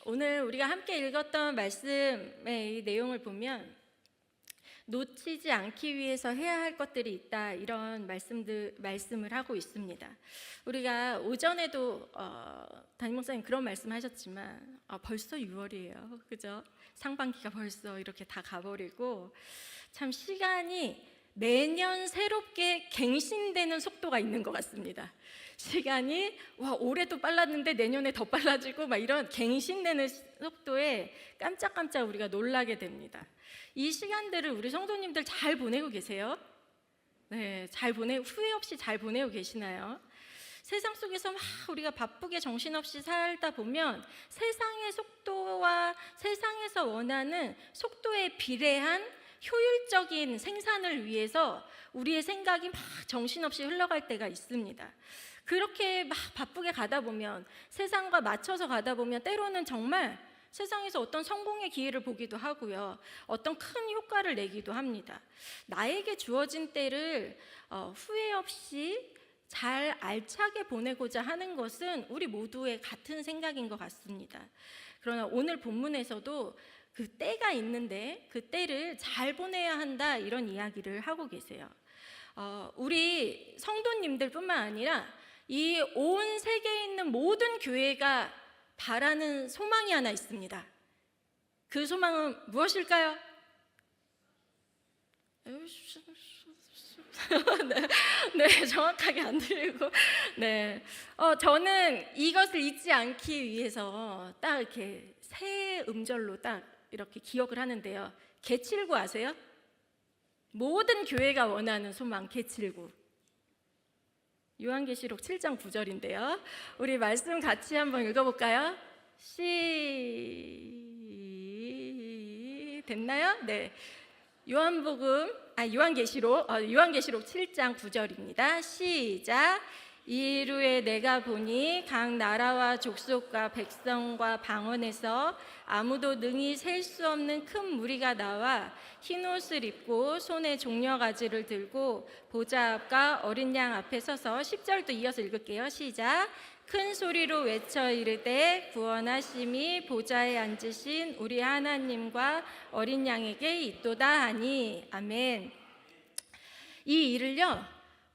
오늘 우리가 함께 읽었던 말씀의 이 내용을 보면 놓치지 않기 위해서 해야 할 것들이 있다, 이런 말씀을 하고 있습니다. 우리가 오전에도 담임 목사님 그런 말씀하셨지만 벌써 6월이에요, 그죠? 상반기가 벌써 이렇게 다 가버리고 참 시간이 매년 새롭게 갱신되는 속도가 있는 것 같습니다. 시간이 올해도 빨랐는데 내년에 더 빨라지고 막 이런 갱신되는 속도에 깜짝깜짝 우리가 놀라게 됩니다. 이 시간들을 우리 성도님들 잘 보내고 계세요? 네, 후회 없이 잘 보내고 계시나요? 세상 속에서 막 우리가 바쁘게 정신없이 살다 보면 세상의 속도와 세상에서 원하는 속도에 비례한 효율적인 생산을 위해서 우리의 생각이 막 정신없이 흘러갈 때가 있습니다. 그렇게 막 바쁘게 가다 보면, 세상과 맞춰서 가다 보면 때로는 정말 세상에서 어떤 성공의 기회를 보기도 하고요, 어떤 큰 효과를 내기도 합니다. 나에게 주어진 때를 후회 없이 잘 알차게 보내고자 하는 것은 우리 모두의 같은 생각인 것 같습니다. 그러나 오늘 본문에서도 그 때가 있는데 그 때를 잘 보내야 한다, 이런 이야기를 하고 계세요. 우리 성도님들 뿐만 아니라 이 온 세계에 있는 모든 교회가 바라는 소망이 하나 있습니다. 그 소망은 무엇일까요? 네, 정확하게 안 들리고. 네, 저는 이것을 잊지 않기 위해서 딱 이렇게 새 음절로 딱 이렇게 기억을 하는데요. 개7구 아세요? 모든 교회가 원하는 소망, 개7구. 요한계시록 7장 9절인데요. 우리 말씀 같이 한번 읽어볼까요? 됐나요? 네. 요한계시록 7장 9절입니다. 시작. 이후에 내가 보니 각 나라와 족속과 백성과 방언에서 아무도 능히 셀 수 없는 큰 무리가 나와 흰 옷을 입고 손에 종려가지를 들고 보좌 앞과 어린 양 앞에 서서 10절도 이어서 읽을게요. 시작. 큰 소리로 외쳐 이르되 구원하심이 보좌에 앉으신 우리 하나님과 어린 양에게 있도다 하니. 아멘. 이 일을요,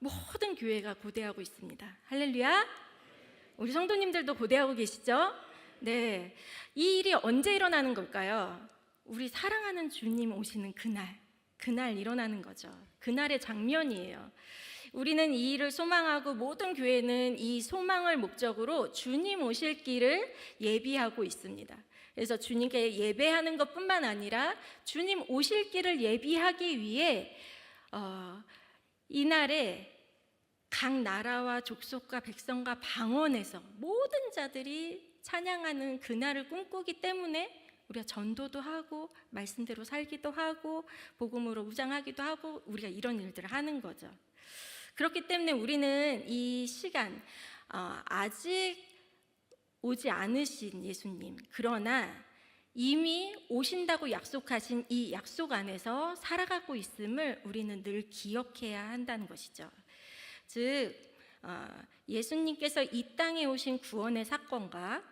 모든 교회가 고대하고 있습니다. 할렐루야. 우리 성도님들도 고대하고 계시죠? 네. 이 일이 언제 일어나는 걸까요? 우리 사랑하는 주님 오시는 그날 일어나는 거죠. 그날의 장면이에요. 우리는 이 일을 소망하고 모든 교회는 이 소망을 목적으로 주님 오실 길을 예비하고 있습니다. 그래서 주님께 예배하는 것뿐만 아니라 주님 오실 길을 예비하기 위해 이날에 각 나라와 족속과 백성과 방언에서 모든 자들이 찬양하는 그날을 꿈꾸기 때문에 우리가 전도도 하고 말씀대로 살기도 하고 복음으로 무장하기도 하고 우리가 이런 일들을 하는 거죠. 그렇기 때문에 우리는 이 시간, 아직 오지 않으신 예수님, 그러나 이미 오신다고 약속하신 이 약속 안에서 살아가고 있음을 우리는 늘 기억해야 한다는 것이죠. 즉 예수님께서 이 땅에 오신 구원의 사건과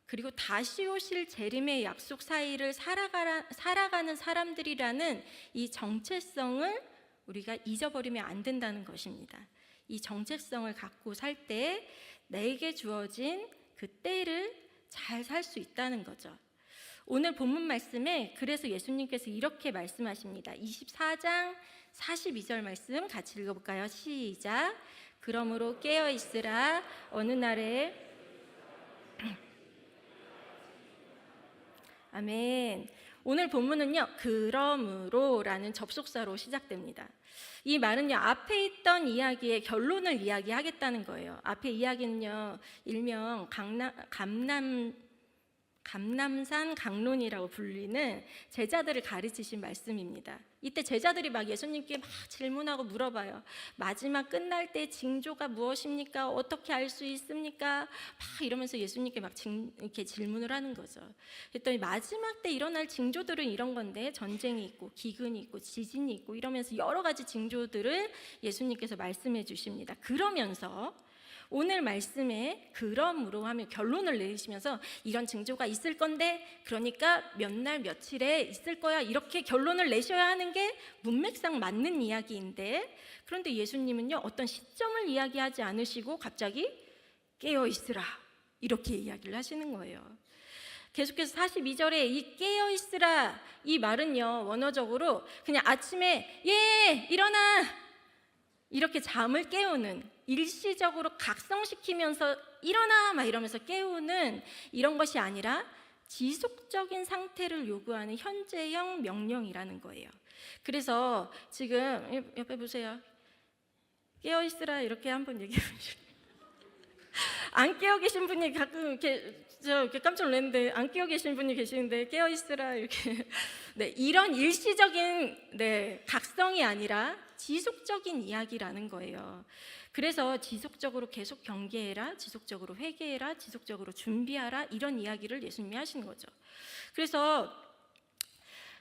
그리고 다시 오실 재림의 약속 사이를 살아가는 사람들이라는 이 정체성을 우리가 잊어버리면 안 된다는 것입니다. 이 정체성을 갖고 살 때 내게 주어진 그 때를 잘 살 수 있다는 거죠. 오늘 본문 말씀에 그래서 예수님께서 이렇게 말씀하십니다. 24장 42절 말씀 같이 읽어볼까요? 시작. 그러므로 깨어 있으라. 어느 날에 아멘. 오늘 본문은요, 그러므로라는 접속사로 시작됩니다. 이 말은요, 앞에 있던 이야기의 결론을 이야기하겠다는 거예요. 앞에 이야기는요, 일명 감남산 강론이라고 불리는 제자들을 가르치신 말씀입니다. 이때 제자들이 막 예수님께 막 질문하고 물어봐요. 마지막 끝날 때 징조가 무엇입니까? 어떻게 알 수 있습니까? 막 이러면서 예수님께 막 이렇게 질문을 하는 거죠. 그랬더니 마지막 때 일어날 징조들은 이런 건데, 전쟁이 있고 기근이 있고 지진이 있고 이러면서 여러 가지 징조들을 예수님께서 말씀해 주십니다. 그러면서 오늘 말씀에 그러므로 하며 결론을 내리시면서 이런 징조가 있을 건데 그러니까 몇 날 며칠에 있을 거야 이렇게 결론을 내셔야 하는 게 문맥상 맞는 이야기인데, 그런데 예수님은요 어떤 시점을 이야기하지 않으시고 갑자기 깨어 있으라 이렇게 이야기를 하시는 거예요. 계속해서 42절에 이 깨어 있으라 이 말은요 원어적으로 그냥 아침에 예 일어나 이렇게 잠을 깨우는, 일시적으로 각성시키면서 일어나 막 이러면서 깨우는 이런 것이 아니라 지속적인 상태를 요구하는 현재형 명령이라는 거예요. 그래서 지금 옆에 보세요. 깨어 있으라 이렇게 한번 얘기해 보시죠. 안 깨어 계신 분이 가끔 이렇게 깜짝 놀랐는데 안 깨어 계신 분이 계시는데 깨어 있으라 이렇게 네, 이런 일시적인 각성이 아니라 지속적인 이야기라는 거예요. 그래서 지속적으로 계속 경계해라, 지속적으로 회개해라, 지속적으로 준비하라 이런 이야기를 예수님이 하시는 거죠.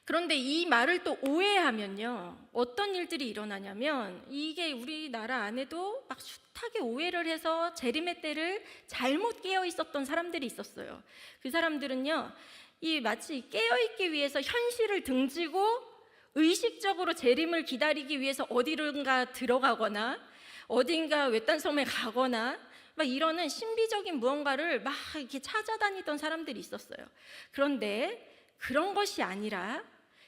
그런데 이 말을 또 오해하면요 어떤 일들이 일어나냐면, 이게 우리나라 안에도 막 숱하게 오해를 해서 재림의 때를 잘못 깨어 있었던 사람들이 있었어요. 그 사람들은요 마치 깨어 있기 위해서 현실을 등지고 의식적으로 재림을 기다리기 위해서 어디론가 들어가거나 어딘가 외딴 섬에 가거나 막 이러는 신비적인 무언가를 막 이렇게 찾아다니던 사람들이 있었어요. 그런데 그런 것이 아니라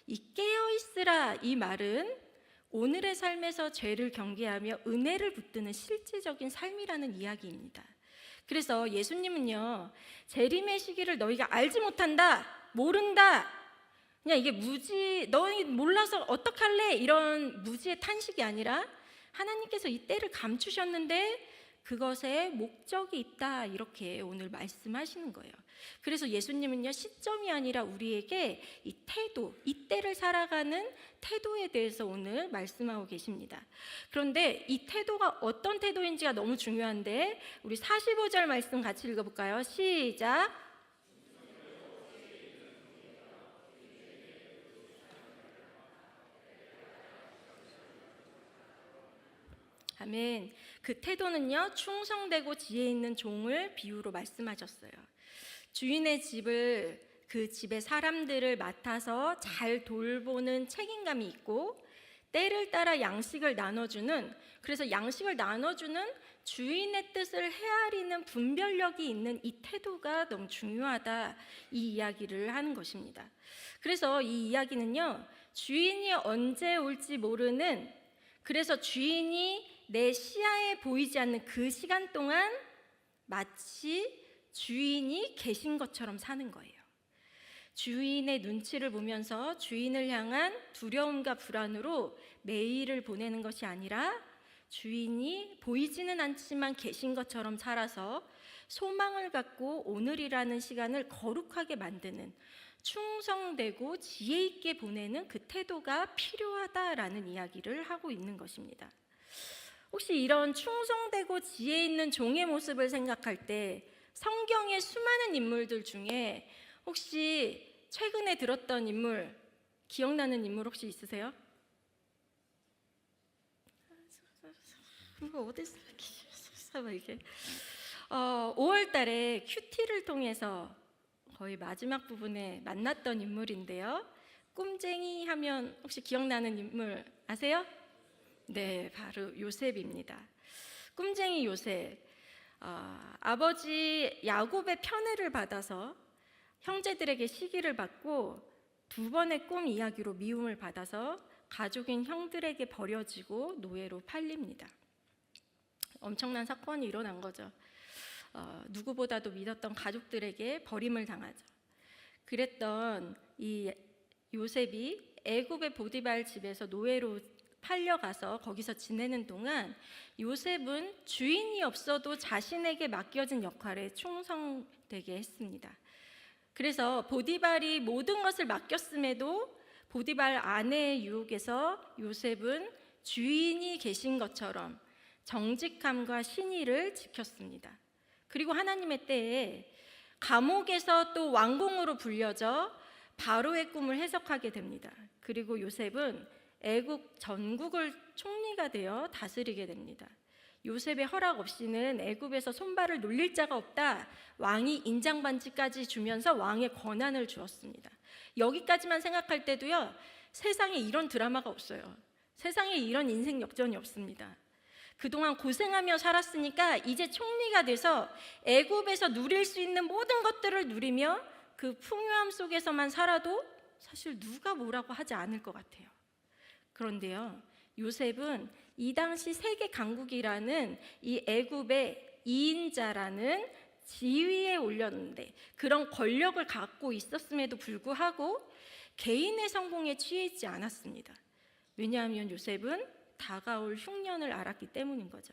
이 깨어 있으라 이 말은 오늘의 삶에서 죄를 경계하며 은혜를 붙드는 실질적인 삶이라는 이야기입니다. 그래서 예수님은요 재림의 시기를 너희가 알지 못한다, 모른다, 그냥 이게 무지, 너희 몰라서 어떡할래 이런 무지의 탄식이 아니라 하나님께서 이 때를 감추셨는데 그것에 목적이 있다 이렇게 오늘 말씀하시는 거예요. 그래서 예수님은요 시점이 아니라 우리에게 이 태도, 이 때를 살아가는 태도에 대해서 오늘 말씀하고 계십니다. 그런데 이 태도가 어떤 태도인지가 너무 중요한데 우리 45절 말씀 같이 읽어볼까요? 시작. 아멘. 그 태도는요 충성되고 지혜 있는 종을 비유로 말씀하셨어요. 주인의 집을, 그 집의 사람들을 맡아서 잘 돌보는 책임감이 있고 때를 따라 양식을 나눠주는, 그래서 양식을 나눠주는 주인의 뜻을 헤아리는 분별력이 있는 이 태도가 너무 중요하다 이 이야기를 하는 것입니다. 그래서 이 이야기는요 주인이 언제 올지 모르는, 그래서 주인이 내 시야에 보이지 않는 그 시간 동안 마치 주인이 계신 것처럼 사는 거예요. 주인의 눈치를 보면서 주인을 향한 두려움과 불안으로 매일을 보내는 것이 아니라 주인이 보이지는 않지만 계신 것처럼 살아서 소망을 갖고 오늘이라는 시간을 거룩하게 만드는, 충성되고 지혜 있게 보내는 그 태도가 필요하다라는 이야기를 하고 있는 것입니다. 혹시 이런 충성되고 지혜 있는 종의 모습을 생각할 때 성경의 수많은 인물들 중에 혹시 최근에 들었던 인물, 기억나는 인물 혹시 있으세요? 이거 어디서 이게 5월 달에 큐티를 통해서 거의 마지막 부분에 만났던 인물인데요. 꿈쟁이 하면 혹시 기억나는 인물 아세요? 네, 바로 요셉입니다. 꿈쟁이 요셉. 아버지 야곱의 편애를 받아서 형제들에게 시기를 받고 두 번의 꿈 이야기로 미움을 받아서 가족인 형들에게 버려지고 노예로 팔립니다. 엄청난 사건이 일어난 거죠. 누구보다도 믿었던 가족들에게 버림을 당하죠. 그랬던 이 요셉이 애굽의 보디발 집에서 노예로 팔려가서 거기서 지내는 동안 요셉은 주인이 없어도 자신에게 맡겨진 역할에 충성되게 했습니다. 그래서 보디발이 모든 것을 맡겼음에도 보디발 아내의 유혹에서 요셉은 주인이 계신 것처럼 정직함과 신의를 지켰습니다. 그리고 하나님의 때에 감옥에서 또 왕궁으로 불려져 바로의 꿈을 해석하게 됩니다. 그리고 요셉은 애국 전국을 총리가 되어 다스리게 됩니다. 요셉의 허락 없이는 애굽에서 손발을 놀릴 자가 없다. 왕이 인장반지까지 주면서 왕의 권한을 주었습니다. 여기까지만 생각할 때도요, 세상에 이런 드라마가 없어요. 세상에 이런 인생 역전이 없습니다. 그동안 고생하며 살았으니까 이제 총리가 돼서 애굽에서 누릴 수 있는 모든 것들을 누리며 그 풍요함 속에서만 살아도 사실 누가 뭐라고 하지 않을 것 같아요. 그런데요, 요셉은 이 당시 세계 강국이라는 이 애굽의 2인자라는 지위에 올렸는데, 그런 권력을 갖고 있었음에도 불구하고 개인의 성공에 취해 있지 않았습니다. 왜냐하면 요셉은 다가올 흉년을 알았기 때문인 거죠.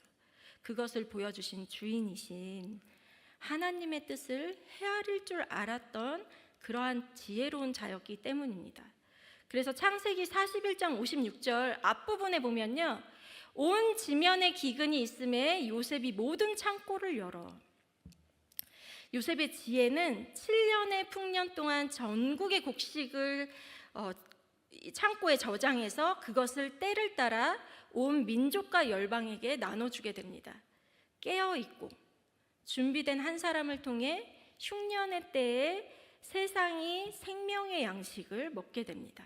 그것을 보여주신 주인이신 하나님의 뜻을 헤아릴 줄 알았던 그러한 지혜로운 자였기 때문입니다. 그래서 창세기 41장 56절 앞부분에 보면요, 온 지면에 기근이 있음에 요셉이 모든 창고를 열어. 요셉의 지혜는 7년의 풍년 동안 전국의 곡식을 창고에 저장해서 그것을 때를 따라 온 민족과 열방에게 나눠주게 됩니다. 깨어있고 준비된 한 사람을 통해 흉년의 때에 세상이 생명의 양식을 먹게 됩니다.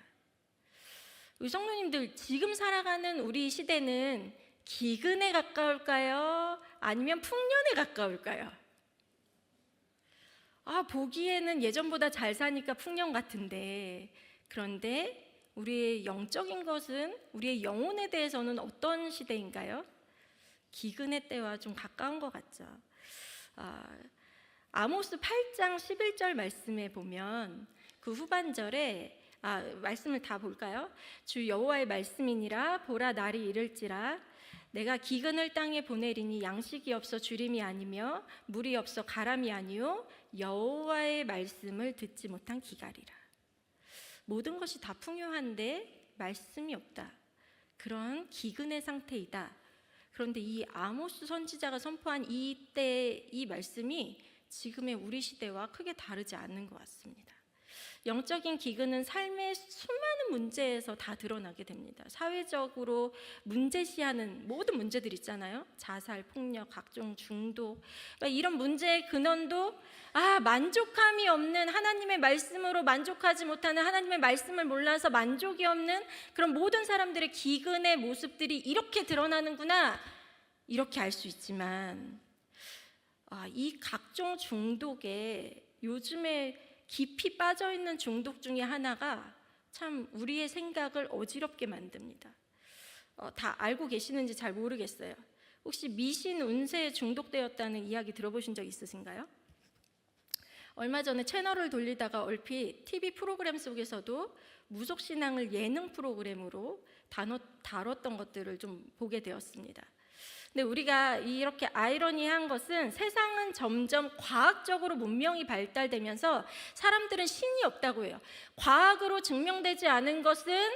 우리 성도님들, 지금 살아가는 우리 시대는 기근에 가까울까요? 아니면 풍년에 가까울까요? 보기에는 예전보다 잘 사니까 풍년 같은데, 그런데 우리의 영적인 것은, 우리의 영혼에 대해서는 어떤 시대인가요? 기근의 때와 좀 가까운 것 같죠. 아모스 8장 11절 말씀에 보면 그 후반절에 말씀을 다 볼까요? 주 여호와의 말씀이니라. 보라, 날이 이를지라. 내가 기근을 땅에 보내리니 양식이 없어 주림이 아니며 물이 없어 가람이 아니요 여호와의 말씀을 듣지 못한 기갈이라. 모든 것이 다 풍요한데 말씀이 없다. 그런 기근의 상태이다. 그런데 이 아모스 선지자가 선포한 이때 이 말씀이 지금의 우리 시대와 크게 다르지 않는 것 같습니다. 영적인 기근은 삶의 수많은 문제에서 다 드러나게 됩니다. 사회적으로 문제시하는 모든 문제들 있잖아요. 자살, 폭력, 각종 중독, 이런 문제의 근원도 만족함이 없는, 하나님의 말씀으로 만족하지 못하는, 하나님의 말씀을 몰라서 만족이 없는 그런 모든 사람들의 기근의 모습들이 이렇게 드러나는구나, 이렇게 알 수 있지만 이 각종 중독에 요즘에 깊이 빠져있는 중독 중에 하나가 참 우리의 생각을 어지럽게 만듭니다. 다 알고 계시는지 잘 모르겠어요. 혹시 미신 운세에 중독되었다는 이야기 들어보신 적 있으신가요? 얼마 전에 채널을 돌리다가 얼핏 TV 프로그램 속에서도 무속신앙을 예능 프로그램으로 다뤘던 것들을 좀 보게 되었습니다. 근데 우리가 이렇게 아이러니한 것은 세상은 점점 과학적으로 문명이 발달되면서 사람들은 신이 없다고 해요. 과학으로 증명되지 않은 것은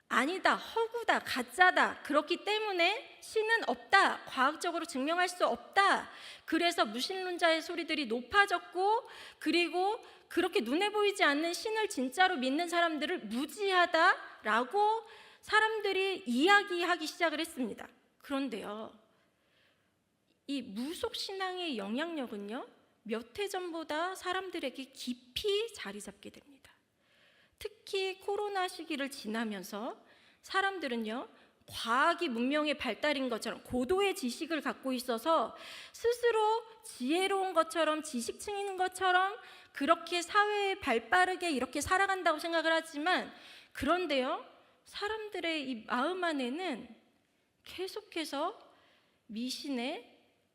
아니다, 허구다, 가짜다. 그렇기 때문에 신은 없다, 과학적으로 증명할 수 없다. 그래서 무신론자의 소리들이 높아졌고, 그리고 그렇게 눈에 보이지 않는 신을 진짜로 믿는 사람들을 무지하다라고 사람들이 이야기하기 시작을 했습니다. 그런데요, 이 무속신앙의 영향력은요, 몇 해 전보다 사람들에게 깊이 자리 잡게 됩니다. 특히 코로나 시기를 지나면서 사람들은요, 과학이 문명의 발달인 것처럼 고도의 지식을 갖고 있어서 스스로 지혜로운 것처럼, 지식층인 것처럼 그렇게 사회에 발빠르게 이렇게 살아간다고 생각을 하지만, 그런데요, 사람들의 이 마음 안에는 계속해서 미신의,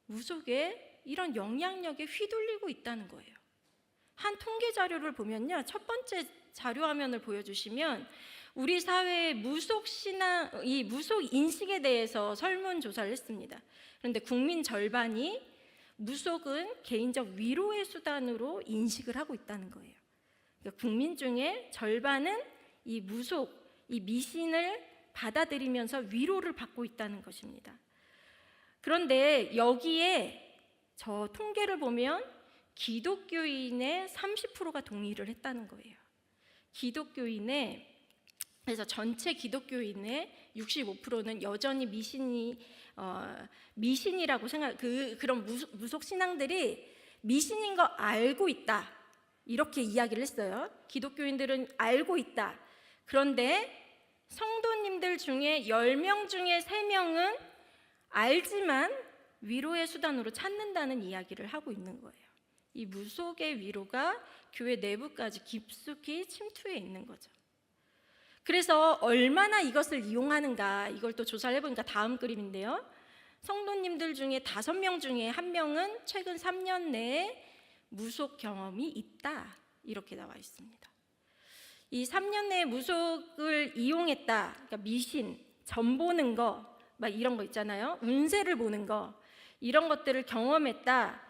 무속의 이런 영향력에 휘둘리고 있다는 거예요. 한 통계 자료를 보면요, 첫 번째 자료 화면을 보여주시면 우리 사회의 무속신앙, 이 무속 인식에 대해서 설문조사를 했습니다. 그런데 국민 절반이 무속은 개인적 위로의 수단으로 인식을 하고 있다는 거예요. 그러니까 국민 중에 절반은 이 무속, 이 미신을 받아들이면서 위로를 받고 있다는 것입니다. 그런데 여기에 저 통계를 보면 기독교인의 30%가 동의를 했다는 거예요. 기독교인의 그래서 전체 기독교인의 65%는 여전히 미신이라고 생각. 그런 무속 신앙들이 미신인 거 알고 있다, 이렇게 이야기를 했어요. 기독교인들은 알고 있다. 그런데 성도님들 중에 10명 중에 3명은 알지만 위로의 수단으로 찾는다는 이야기를 하고 있는 거예요. 이 무속의 위로가 교회 내부까지 깊숙이 침투해 있는 거죠. 그래서 얼마나 이것을 이용하는가, 이걸 또 조사를 해보니까 다음 그림인데요. 성도님들 중에 5명 중에 1명은 최근 3년 내에 무속 경험이 있다, 이렇게 나와 있습니다. 이 3년 내에 무속을 이용했다, 그러니까 미신, 점 보는 거, 막 이런 거 있잖아요. 운세를 보는 거, 이런 것들을 경험했다.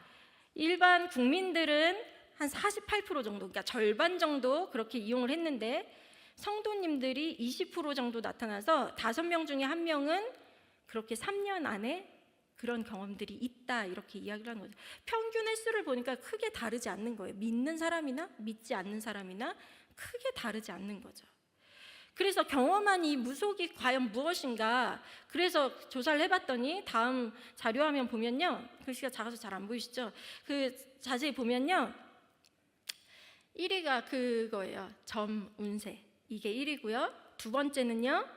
일반 국민들은 한 48% 정도, 그러니까 절반 정도 그렇게 이용을 했는데 성도님들이 20% 정도 나타나서 5명 중에 1명은 그렇게 3년 안에 그런 경험들이 있다, 이렇게 이야기를 하는 거죠. 평균 횟수를 보니까 크게 다르지 않는 거예요. 믿는 사람이나 믿지 않는 사람이나 크게 다르지 않는 거죠. 그래서 경험한 이 무속이 과연 무엇인가, 그래서 조사를 해봤더니 다음 자료화면 보면요, 글씨가 작아서 잘 안 보이시죠? 그 자세히 보면요, 1위가 그거예요. 점, 운세, 이게 1위고요. 두 번째는요,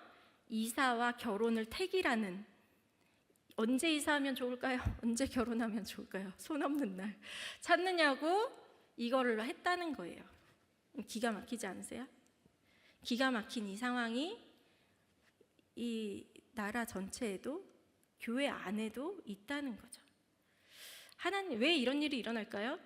이사와 결혼을 택이라는. 언제 이사하면 좋을까요? 언제 결혼하면 좋을까요? 손 없는 날 찾느냐고 이거를 했다는 거예요. 기가 막히지 않으세요? 기가 막힌 이 상황이 이 나라 전체에도, 교회 안에도 있다는 거죠. 하나님, 왜 이런 일이 일어날까요?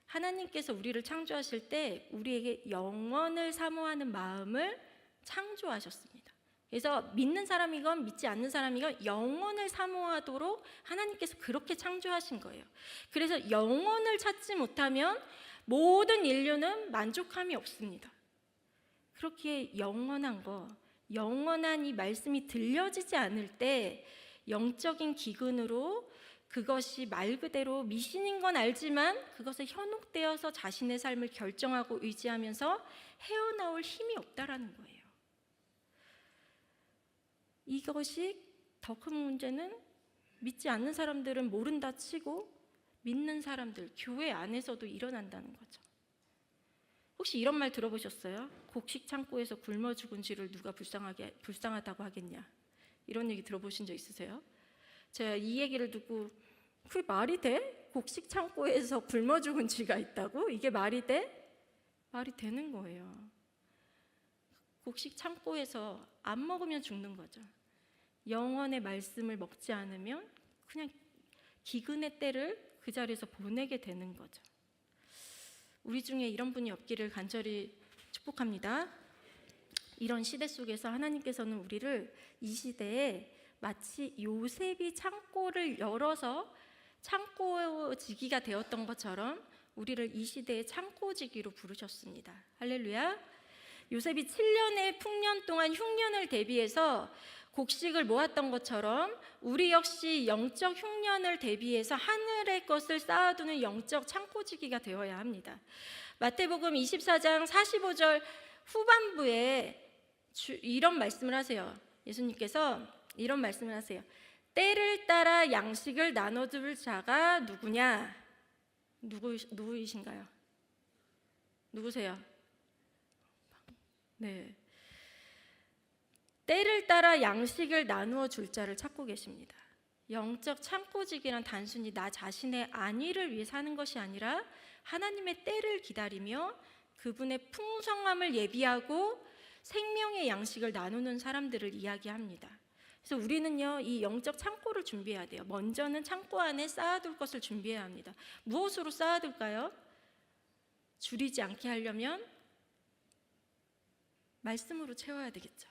하나님께서 우리를 창조하실 때 우리에게 영원을 사모하는 마음을 창조하셨습니다. 그래서 믿는 사람이건 믿지 않는 사람이건 영원을 사모하도록 하나님께서 그렇게 창조하신 거예요. 그래서 영원을 찾지 못하면 모든 인류는 만족함이 없습니다. 그렇게 영원한 거, 영원한 이 말씀이 들려지지 않을 때 영적인 기근으로, 그것이 말 그대로 미신인 건 알지만 그것에 현혹되어서 자신의 삶을 결정하고 의지하면서 헤어나올 힘이 없다라는 거예요. 이것이 더 큰 문제는 믿지 않는 사람들은 모른다 치고 믿는 사람들, 교회 안에서도 일어난다는 거죠. 혹시 이런 말 들어보셨어요? 곡식 창고에서 굶어 죽은 쥐를 누가 불쌍하다고 하겠냐? 이런 얘기 들어보신 적 있으세요? 제가 이 얘기를 듣고 그게 말이 돼? 곡식 창고에서 굶어 죽은 쥐가 있다고? 이게 말이 돼? 말이 되는 거예요. 곡식 창고에서 안 먹으면 죽는 거죠. 영원의 말씀을 먹지 않으면 그냥 기근의 때를 그 자리에서 보내게 되는 거죠. 우리 중에 이런 분이 없기를 간절히 축복합니다. 이런 시대 속에서 하나님께서는 우리를 이 시대에 마치 요셉이 창고를 열어서 창고지기가 되었던 것처럼 우리를 이 시대의 창고지기로 부르셨습니다. 할렐루야. 요셉이 7년의 풍년 동안 흉년을 대비해서 곡식을 모았던 것처럼 우리 역시 영적 흉년을 대비해서 하늘의 것을 쌓아두는 영적 창고지기가 되어야 합니다. 마태복음 24장 45절 후반부에 이런 말씀을 하세요. 예수님께서 이런 말씀을 하세요. 때를 따라 양식을 나눠줄 자가 누구냐? 누구이신가요? 누구세요? 네. 때를 따라 양식을 나누어 줄 자를 찾고 계십니다. 영적 창고지기란 단순히 나 자신의 안위를 위해 사는 것이 아니라 하나님의 때를 기다리며 그분의 풍성함을 예비하고 생명의 양식을 나누는 사람들을 이야기합니다. 그래서 우리는요, 이 영적 창고를 준비해야 돼요. 먼저는 창고 안에 쌓아둘 것을 준비해야 합니다. 무엇으로 쌓아둘까요? 줄이지 않게 하려면 말씀으로 채워야 되겠죠.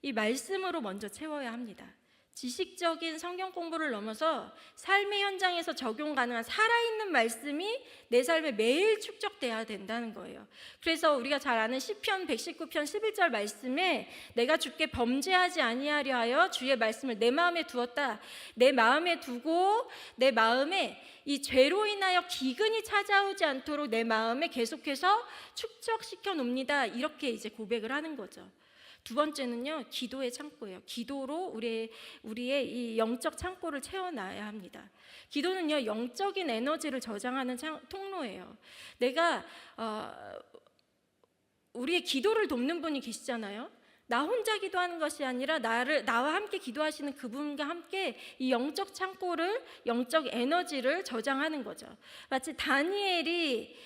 이 말씀으로 먼저 채워야 합니다. 지식적인 성경 공부를 넘어서 삶의 현장에서 적용 가능한 살아있는 말씀이 내 삶에 매일 축적돼야 된다는 거예요. 그래서 우리가 잘 아는 시편 119편 11절 말씀에 내가 주께 범죄하지 아니하려 하여 주의 말씀을 내 마음에 두었다. 내 마음에 두고 내 마음에 이 죄로 인하여 기근이 찾아오지 않도록 내 마음에 계속해서 축적시켜 놓습니다. 이렇게 이제 고백을 하는 거죠. 두 번째는요, 기도의 창고예요. 기도로 우리의 이 영적 창고를 채워놔야 합니다. 기도는요, 영적인 에너지를 저장하는 통로예요. 내가 우리의 기도를 돕는 분이 계시잖아요. 나 혼자 기도하는 것이 아니라 나와 함께 기도하시는 그분과 함께 이 영적 창고를, 영적 에너지를 저장하는 거죠. 마치 다니엘이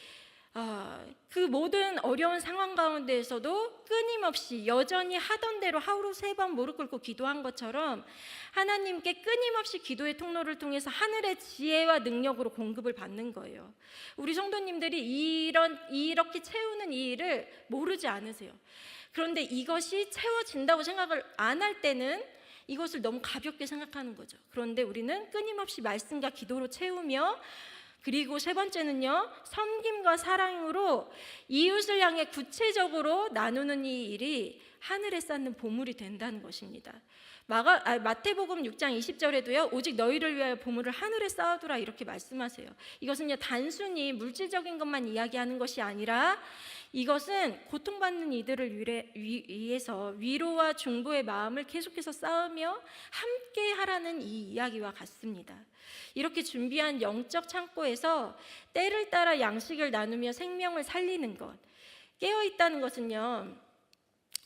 그 모든 어려운 상황 가운데에서도 끊임없이 여전히 하던 대로 하루 3번 무릎 꿇고 기도한 것처럼 하나님께 끊임없이 기도의 통로를 통해서 하늘의 지혜와 능력으로 공급을 받는 거예요. 우리 성도님들이 이렇게 채우는 이 일을 모르지 않으세요. 그런데 이것이 채워진다고 생각을 안 할 때는 이것을 너무 가볍게 생각하는 거죠. 그런데 우리는 끊임없이 말씀과 기도로 채우며, 그리고 세 번째는요, 섬김과 사랑으로 이웃을 향해 구체적으로 나누는 이 일이 하늘에 쌓는 보물이 된다는 것입니다. 마태복음 6장 20절에도요, 오직 너희를 위하여 보물을 하늘에 쌓아두라 이렇게 말씀하세요. 이것은요, 단순히 물질적인 것만 이야기하는 것이 아니라 이것은 고통받는 이들을 위해서 위로와 중보의 마음을 계속해서 쌓으며 함께 하라는 이 이야기와 같습니다. 이렇게 준비한 영적 창고에서 때를 따라 양식을 나누며 생명을 살리는 것, 깨어있다는 것은요,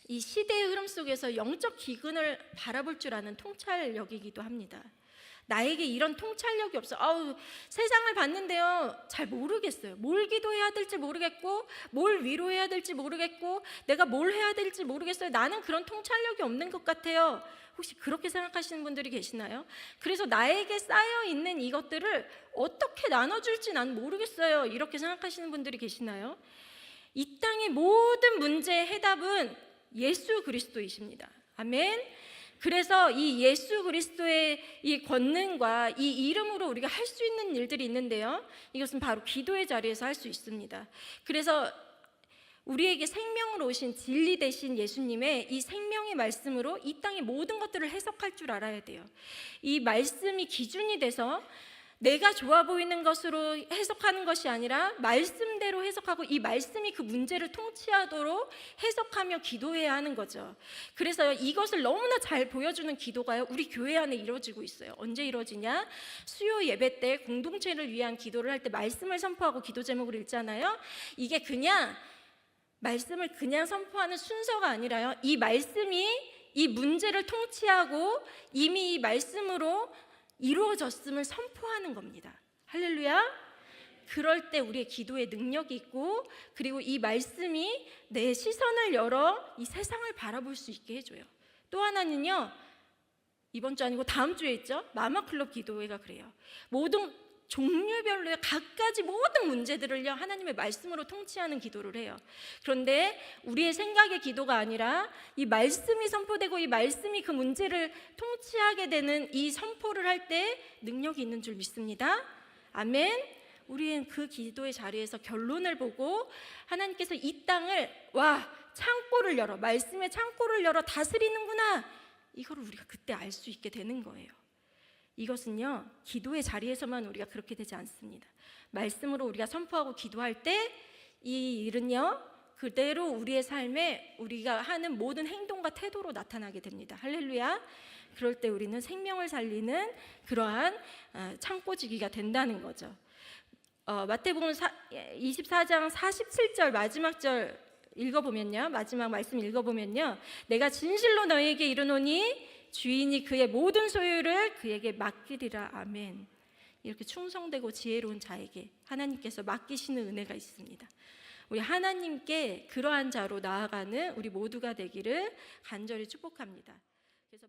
이 시대의 흐름 속에서 영적 기근을 바라볼 줄 아는 통찰력이기도 합니다. 나에게 이런 통찰력이 없어. 세상을 봤는데요, 잘 모르겠어요. 뭘 기도해야 될지 모르겠고, 뭘 위로해야 될지 모르겠고, 내가 뭘 해야 될지 모르겠어요. 나는 그런 통찰력이 없는 것 같아요. 혹시 그렇게 생각하시는 분들이 계시나요? 그래서 나에게 쌓여있는 이것들을 어떻게 나눠줄지 난 모르겠어요. 이렇게 생각하시는 분들이 계시나요? 이 땅의 모든 문제의 해답은 예수 그리스도이십니다. 아멘. 그래서 이 예수 그리스도의 이 권능과 이 이름으로 우리가 할 수 있는 일들이 있는데요, 이것은 바로 기도의 자리에서 할 수 있습니다. 그래서 우리에게 생명으로 오신 진리 되신 예수님의 이 생명의 말씀으로 이 땅의 모든 것들을 해석할 줄 알아야 돼요. 이 말씀이 기준이 돼서 내가 좋아 보이는 것으로 해석하는 것이 아니라 말씀대로 해석하고 이 말씀이 그 문제를 통치하도록 해석하며 기도해야 하는 거죠. 그래서 이것을 너무나 잘 보여주는 기도가요, 우리 교회 안에 이루어지고 있어요. 언제 이루어지냐? 수요 예배 때 공동체를 위한 기도를 할 때 말씀을 선포하고 기도 제목을 읽잖아요. 이게 그냥 말씀을 그냥 선포하는 순서가 아니라요, 이 말씀이 이 문제를 통치하고 이미 이 말씀으로 이루어졌음을 선포하는 겁니다. 할렐루야. 그럴 때 우리의 기도에 능력이 있고, 그리고 이 말씀이 내 시선을 열어 이 세상을 바라볼 수 있게 해줘요. 또 하나는요, 이번 주 아니고 다음 주에 있죠, 마마클럽 기도회가 그래요. 모든 종류별로의 갖가지 모든 문제들을요, 하나님의 말씀으로 통치하는 기도를 해요. 그런데 우리의 생각의 기도가 아니라 이 말씀이 선포되고 이 말씀이 그 문제를 통치하게 되는 이 선포를 할 때 능력이 있는 줄 믿습니다. 아멘. 우리는 그 기도의 자리에서 결론을 보고 하나님께서 이 땅을 창고를 열어, 말씀의 창고를 열어 다스리는구나, 이거를 우리가 그때 알 수 있게 되는 거예요. 이것은요, 기도의 자리에서만 우리가 그렇게 되지 않습니다. 말씀으로 우리가 선포하고 기도할 때 이 일은요, 그대로 우리의 삶에 우리가 하는 모든 행동과 태도로 나타나게 됩니다. 할렐루야. 그럴 때 우리는 생명을 살리는 그러한 창고지기가 된다는 거죠. 마태복음 24장 47절 마지막 절 읽어보면요, 마지막 말씀 읽어보면요, 내가 진실로 너희에게 이르노니 주인이 그의 모든 소유를 그에게 맡기리라. 아멘. 이렇게 충성되고 지혜로운 자에게 하나님께서 맡기시는 은혜가 있습니다. 우리 하나님께 그러한 자로 나아가는 우리 모두가 되기를 간절히 축복합니다. 그래서